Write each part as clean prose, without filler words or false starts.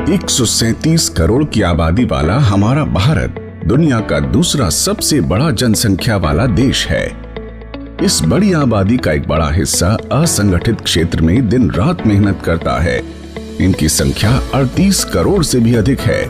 137 करोड़ की आबादी वाला हमारा भारत दुनिया का दूसरा सबसे बड़ा जनसंख्या वाला देश है। इस बड़ी आबादी का एक बड़ा हिस्सा असंगठित क्षेत्र में दिन रात मेहनत करता है। इनकी संख्या 38 करोड़ से भी अधिक है।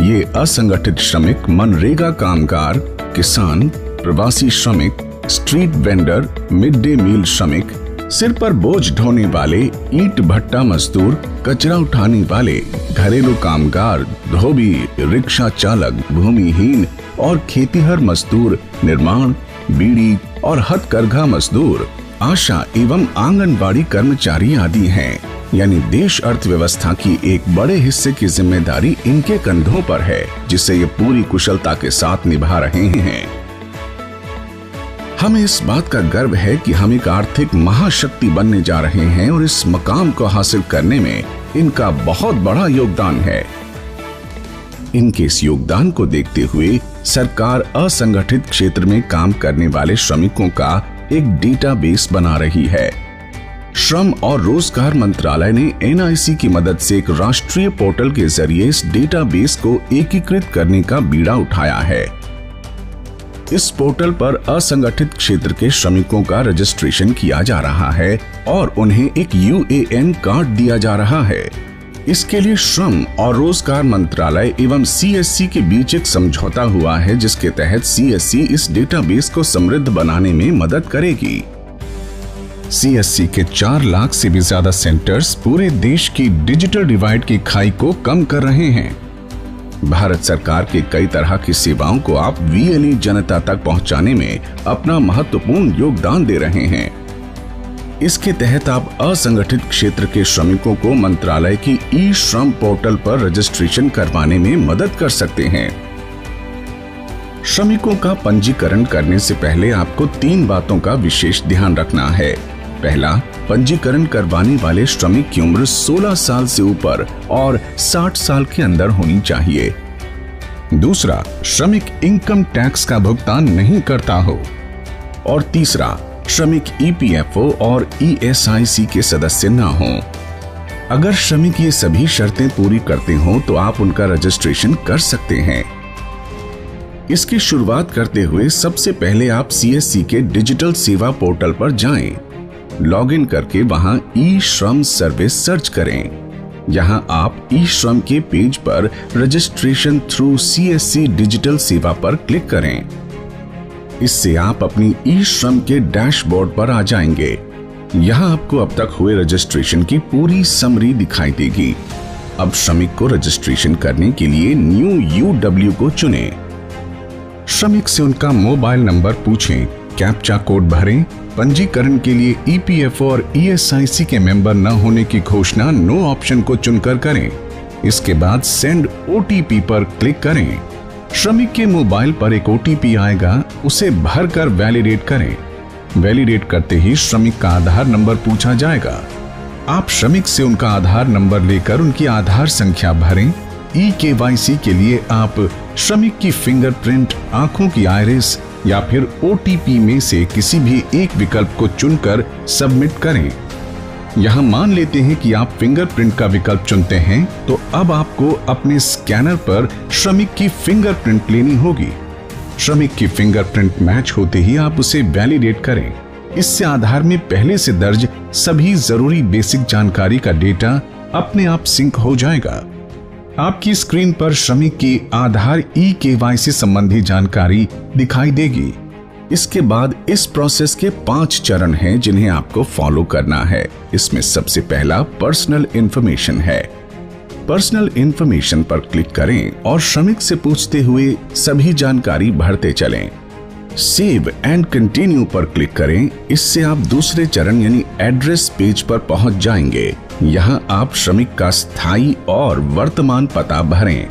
ये असंगठित श्रमिक मनरेगा कामगार, किसान, प्रवासी श्रमिक, street vendor, mid day meal श्रमिक, सिर पर बोझ ढोने वाले, ईंट भट्टा मजदूर, कचरा उठाने वाले, घरेलू कामगार, धोबी, रिक्शा चालक, भूमिहीन और खेतीहर मजदूर, निर्माण, बीड़ी और हथकरघा मजदूर, आशा एवं आंगनबाड़ी कर्मचारी आदि हैं। यानी देश अर्थव्यवस्था की एक बड़े हिस्से की जिम्मेदारी इनके कंधों पर है, जिसे ये पूरी कुशलता के साथ निभा रहे हैं। हमें इस बात का गर्व है कि हम एक आर्थिक महाशक्ति बनने जा रहे हैं और इस मकाम को हासिल करने में इनका बहुत बड़ा योगदान है। इनके इस योगदान को देखते हुए सरकार असंगठित क्षेत्र में काम करने वाले श्रमिकों का एक डेटाबेस बना रही है। श्रम और रोजगार मंत्रालय ने NIC की मदद से एक राष्ट्रीय पोर्टल के जरिए इस डेटाबेस को एकीकृत करने का बीड़ा उठाया है। इस पोर्टल पर असंगठित क्षेत्र के श्रमिकों का रजिस्ट्रेशन किया जा रहा है और उन्हें एक UAN कार्ड दिया जा रहा है। इसके लिए श्रम और रोजगार मंत्रालय एवं CSC के बीच एक समझौता हुआ है, जिसके तहत CSC इस डेटाबेस को समृद्ध बनाने में मदद करेगी। CSC के 4 लाख से भी ज्यादा सेंटर्स पूरे देश की डिजिटल डिवाइड की खाई को कम कर रहे हैं। भारत सरकार के कई तरह की सेवाओं को आप VLE जनता तक पहुंचाने में अपना महत्वपूर्ण योगदान दे रहे हैं। इसके तहत आप असंगठित क्षेत्र के श्रमिकों को मंत्रालय की ई-श्रम पोर्टल पर रजिस्ट्रेशन करवाने में मदद कर सकते हैं। श्रमिकों का पंजीकरण करने से पहले आपको 3 बातों का विशेष ध्यान रखना है। पहला, पंजीकरण करवाने वाले श्रमिक की उम्र 16 साल से ऊपर और 60 साल के अंदर होनी चाहिए। दूसरा, श्रमिक इनकम टैक्स का भुगतान नहीं करता हो। और तीसरा, श्रमिक EPFO और ESIC के सदस्य न हों। अगर श्रमिक ये सभी शर्तें पूरी करते हो तो आप उनका रजिस्ट्रेशन कर सकते हैं। इसकी शुरुआत करते हुए सबसे पहले आप CSC के डिजिटल सेवा पोर्टल पर जाएं। लॉगिन करके वहां ई-श्रम सर्विस सर्च करें। यहां आप ई-श्रम के पेज पर रजिस्ट्रेशन थ्रू CSC डिजिटल सेवा पर क्लिक करें। इससे आप अपनी ई-श्रम के डैशबोर्ड पर आ जाएंगे। यहां आपको अब तक हुए रजिस्ट्रेशन की पूरी समरी दिखाई देगी। अब श्रमिक को रजिस्ट्रेशन करने के लिए न्यू UW को चुनें। श्रमिक से उनका मोबाइल नंबर पूछें, कैप्चा कोड भरें। पंजीकरण के लिए EPFO और ESIC के मेंबर न होने की घोषणा नो ऑप्शन को चुनकर करें। इसके बाद सेंड OTP पर क्लिक करें। श्रमिक के मोबाइल पर एक OTP आएगा, उसे भरकर वैलिडेट करें। वैलिडेट करते ही श्रमिक का आधार नंबर पूछा जाएगा। आप श्रमिक से उनका आधार नंबर लेकर उनकी आधार संख्या भरें। eKYC के लिए आप श्रमिक की फिंगरप्रिंट, आंखों की आइरिस या फिर OTP में से किसी भी एक विकल्प को चुनकर सबमिट करें। यहां मान लेते हैं कि आप फिंगरप्रिंट का विकल्प चुनते हैं, तो अब आपको अपने स्कैनर पर श्रमिक की फिंगरप्रिंट लेनी होगी। श्रमिक की फिंगरप्रिंट मैच होते ही आप उसे वैलिडेट करें। इससे आधार में पहले से दर्ज सभी जरूरी बेसिक जानकारी का डेटा अपने आप सिंक हो जाएगा। आपकी स्क्रीन पर श्रमिक की आधार eKYC संबंधी जानकारी दिखाई देगी। इसके बाद इस प्रोसेस के 5 चरण हैं जिन्हें आपको फॉलो करना है। इसमें सबसे पहला पर्सनल इंफॉर्मेशन है। पर्सनल इंफॉर्मेशन पर क्लिक करें और श्रमिक से पूछते हुए सभी जानकारी भरते चलें। सेव एंड कंटिन्यू पर क्लिक करें। इससे आप दूसरे चरण यानी एड्रेस पेज पर पहुंच जाएंगे। यहाँ आप श्रमिक का स्थायी और वर्तमान पता भरें।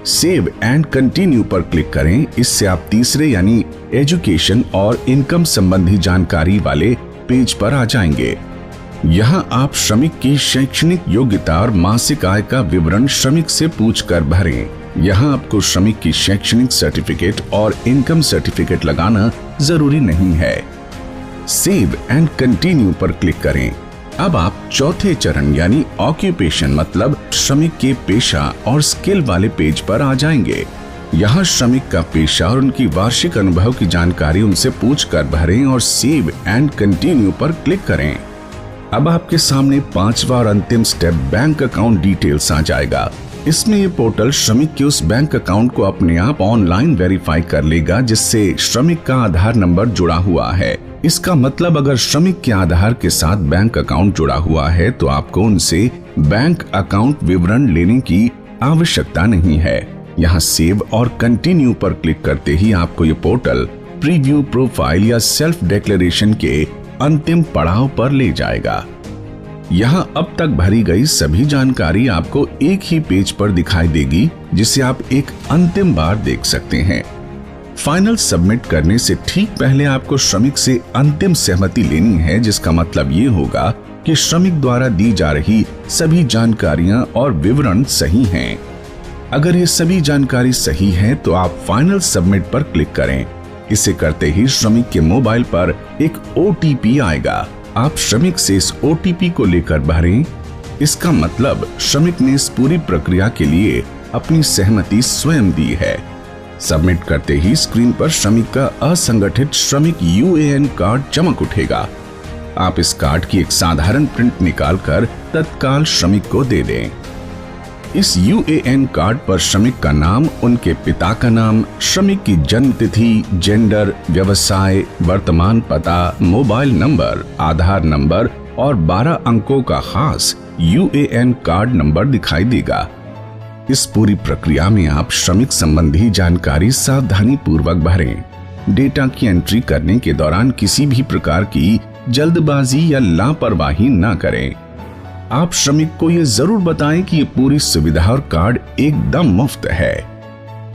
सेव एंड कंटिन्यू पर क्लिक करें। इससे आप तीसरे यानी एजुकेशन और इनकम संबंधी जानकारी वाले पेज पर आ जाएंगे। यहाँ आप श्रमिक की शैक्षणिक योग्यता और मासिक आय का विवरण श्रमिक से पूछकर भरें। यहाँ आपको श्रमिक की शैक्षणिक सर्टिफिकेट और इनकम सर्टिफिकेट लगाना जरूरी नहीं है। सेव एंड कंटिन्यू पर क्लिक करें। अब आप चौथे चरण यानी ऑक्यूपेशन मतलब श्रमिक के पेशा और स्किल वाले पेज पर आ जाएंगे। यहाँ श्रमिक का पेशा और उनकी वार्षिक अनुभव की जानकारी उनसे पूछकर भरें और सेव एंड कंटिन्यू पर क्लिक करें। अब आपके सामने पांचवा और अंतिम स्टेप बैंक अकाउंट डिटेल्स आ जाएगा। इसमें ये पोर्टल श्रमिक के उस बैंक अकाउंट को अपने आप ऑनलाइन वेरीफाई कर लेगा जिससे श्रमिक का आधार नंबर जुड़ा हुआ है। इसका मतलब अगर श्रमिक के आधार के साथ बैंक अकाउंट जुड़ा हुआ है तो आपको उनसे बैंक अकाउंट विवरण लेने की आवश्यकता नहीं है। यहाँ सेव और कंटिन्यू पर क्लिक करते ही आपको ये पोर्टल प्रीव्यू प्रोफाइल या सेल्फ डिक्लेरेशन के अंतिम पड़ाव पर ले जाएगा। यहाँ अब तक भरी गई सभी जानकारी आपको एक ही पेज पर दिखाई देगी जिसे आप एक अंतिम बार देख सकते हैं। फाइनल सबमिट करने से ठीक पहले आपको श्रमिक से अंतिम सहमति लेनी है, जिसका मतलब ये होगा कि श्रमिक द्वारा दी जा रही सभी जानकारियां और विवरण सही हैं। अगर ये सभी जानकारी सही है तो आप फाइनल सबमिट पर क्लिक करें। इसे करते ही श्रमिक के मोबाइल पर एक OTP आएगा। आप श्रमिक से इस OTP को लेकर भरें। इसका मतलब श्रमिक ने इस पूरी प्रक्रिया के लिए अपनी सहमति स्वयं दी है। सबमिट करते ही स्क्रीन पर श्रमिक का असंगठित श्रमिक UAN कार्ड चमक उठेगा। आप इस कार्ड की एक साधारण प्रिंट निकालकर तत्काल श्रमिक को दे दें। इस UAN कार्ड पर श्रमिक का नाम, उनके पिता का नाम, श्रमिक की जन्म तिथि, जेंडर, व्यवसाय, वर्तमान पता, मोबाइल नंबर, आधार नंबर और 12 अंकों का खास UAN कार्ड नंबर दिखाई देगा। इस पूरी प्रक्रिया में आप श्रमिक संबंधी जानकारी सावधानी पूर्वक भरें। डेटा की एंट्री करने के दौरान किसी भी प्रकार की जल्दबाजी या लापरवाही न करें। आप श्रमिक को ये जरूर बताएं कि ये पूरी सुविधा और कार्ड एकदम मुफ्त है।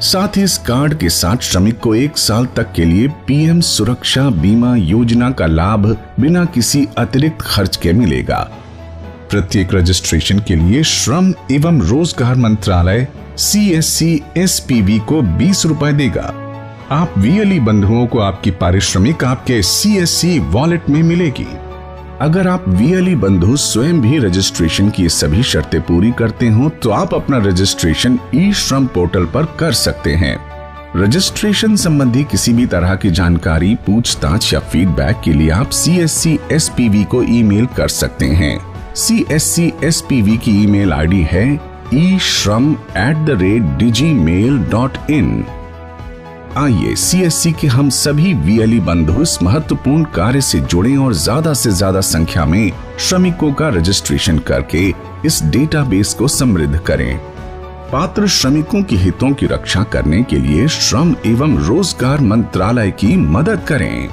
साथ ही इस कार्ड के साथ श्रमिक को 1 साल तक के लिए PM सुरक्षा बीमा योजना का लाभ बिना किसी अतिरिक्त खर्च के मिलेगा। प्रत्येक रजिस्ट्रेशन के लिए श्रम एवं रोजगार मंत्रालय CSC SPV को 20 रुपए देगा। आप VLE बंधुओं को आपकी पारिश्रमिक आपके CSC वॉलेट में मिलेगी। अगर आप VLE बंधु स्वयं भी रजिस्ट्रेशन की सभी शर्तें पूरी करते हो तो आप अपना रजिस्ट्रेशन ई-श्रम पोर्टल पर कर सकते हैं। रजिस्ट्रेशन संबंधी किसी भी तरह की जानकारी, पूछताछ या फीडबैक के लिए आप CSC SPV को ईमेल कर सकते हैं। CSC SPV की ईमेल ID है ishram@digmail.in। आइए CSC के हम सभी VLE बंधु इस महत्वपूर्ण कार्य से जुड़ें और ज्यादा से ज्यादा संख्या में श्रमिकों का रजिस्ट्रेशन करके इस डेटाबेस को समृद्ध करें। पात्र श्रमिकों के हितों की रक्षा करने के लिए श्रम एवं रोजगार मंत्रालय की मदद करें।